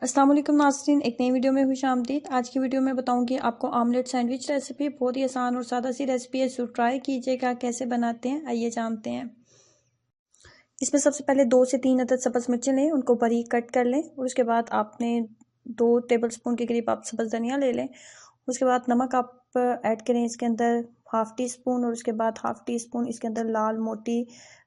अस्सलाम वालेकुम नाज़रीन, एक नई वीडियो में खुशामदीद। आज की वीडियो में बताऊंगी आपको ऑमलेट सैंडविच रेसिपी। बहुत ही आसान और सादा सी रेसिपी है, सो ट्राई कीजिएगा। कैसे बनाते हैं आइए जानते हैं। इसमें सबसे पहले 2 से 3 अदद सब्ज़ मिर्चें लें, उनको बारीक कट कर लें और उसके बाद आपने 2 टेबलस्पून के करीब आप सब्ज़ धनिया ले लें। उसके बाद नमक आप ऐड करें इसके अंदर हाफ़ टी स्पून और उसके बाद हाफ़ टी स्पून इसके अंदर लाल मोटी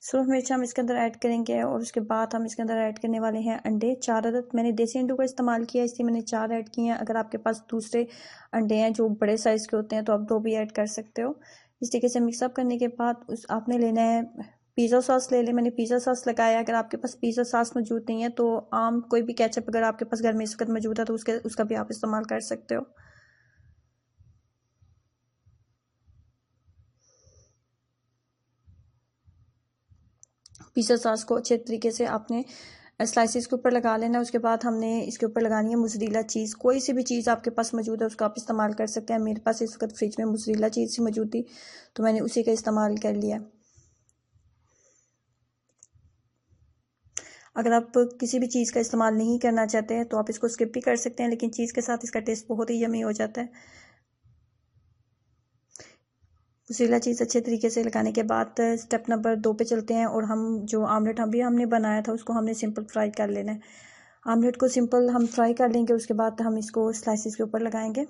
सुरख मिर्च हम इसके अंदर ऐड करेंगे और उसके बाद हम इसके अंदर ऐड करने वाले हैं अंडे 4 अदद। मैंने देसी अंडों का इस्तेमाल किया, इसलिए मैंने 4 ऐड किए हैं। अगर आपके पास दूसरे अंडे हैं जो बड़े साइज़ के होते हैं तो आप 2 भी ऐड कर सकते हो। इस तरीके से मिक्सअप करने के बाद आपने लेना है पिज़्ज़ा सॉस ले लें। मैंने पिज़्ज़ा सॉस लगाया। अगर आपके पास पिज़्ज़ा सॉस मौजूद नहीं है तो आम कोई भी केचप अगर आपके पास घर में इस वक्त मौजूद है तो उसका भी आप इस्तेमाल कर सकते हो। पिज़्ज़ा सॉस को अच्छे तरीके से आपने स्लाइसिस के ऊपर लगा लेना है। उसके बाद हमने इसके ऊपर लगानी है मोज़रेला चीज़। कोई सी भी चीज़ आपके पास मौजूद है उसका आप इस्तेमाल कर सकते हैं। मेरे पास इस वक्त फ्रिज में मोज़रेला चीज़ ही मौजूद थी तो मैंने उसी का इस्तेमाल कर लिया। अगर आप किसी भी चीज़ का इस्तेमाल नहीं करना चाहते हैं तो आप इसको स्किप भी कर सकते हैं, लेकिन चीज़ के साथ इसका टेस्ट बहुत ही यमी हो जाता है। मोज़रेला चीज़ अच्छे तरीके से लगाने के बाद स्टेप नंबर 2 पे चलते हैं और हम जो आमलेट हमने बनाया था उसको हमने सिंपल फ्राई कर लेना है। आमलेट को सिंपल हम फ्राई कर लेंगे, उसके बाद हम इसको स्लाइसिस के ऊपर लगाएंगे।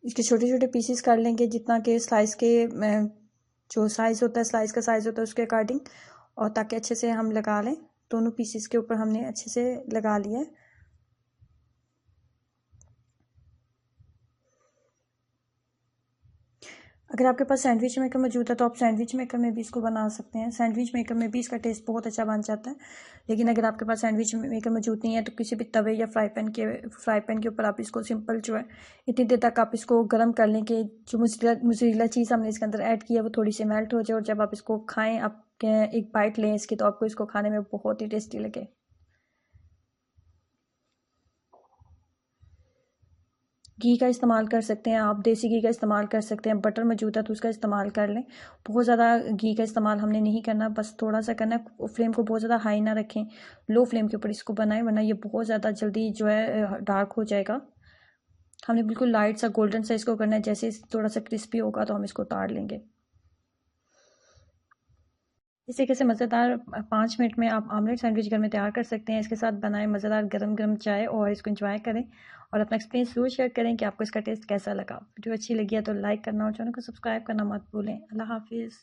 इसके छोटे छोटे पीसेस कर लेंगे जितना कि स्लाइस के जो साइज़ होता है, स्लाइस का साइज़ होता है उसके अकॉर्डिंग, और ताकि अच्छे से हम लगा लें। दोनों पीसेस के ऊपर हमने अच्छे से लगा लिया है। अगर आपके पास सैंडविच मेकर मौजूद है तो आप सैंडविच मेकर में भी इसको बना सकते हैं। सैंडविच मेकर में भी इसका टेस्ट बहुत अच्छा बन जाता है। लेकिन अगर आपके पास सैंडविच मेकर मौजूद नहीं है तो किसी भी तवे या फ्राई पैन के ऊपर आप इसको सिंपल जो है इतनी देर तक आप इसको गर्म कर लें कि जो मोज़रेला चीज़ हमने इसके अंदर ऐड किया है वो थोड़ी सी मेल्ट हो जाए, और जब आप इसको खाएँ, आप एक बाइट लें इसकी, तो आपको इसको खाने में बहुत ही टेस्टी लगे। घी का इस्तेमाल कर सकते हैं आप, देसी घी का इस्तेमाल कर सकते हैं, बटर मौजूद है तो उसका इस्तेमाल कर लें। बहुत ज़्यादा घी का इस्तेमाल हमने नहीं करना, बस थोड़ा सा करना है। फ्लेम को बहुत ज़्यादा हाई ना रखें, लो फ्लेम के ऊपर इसको बनाएं, वरना ये बहुत ज़्यादा जल्दी जो है डार्क हो जाएगा। हमने बिल्कुल लाइट सा गोल्डन सा इसको करना है। जैसे थोड़ा सा क्रिस्पी होगा तो हम इसको उतार लेंगे। इस तरीके से मज़ेदार 5 मिनट में आप आमलेट सैंडविच घर में तैयार कर सकते हैं। इसके साथ बनाएं मज़ेदार गरम गरम चाय और इसको एंजॉय करें और अपना एक्सपीरियंस ज़रूर शेयर करें कि आपको इसका टेस्ट कैसा लगा। वीडियो अच्छी लगी है तो लाइक करना और चैनल को सब्सक्राइब करना मत भूलें। अल्लाह हाफिज़।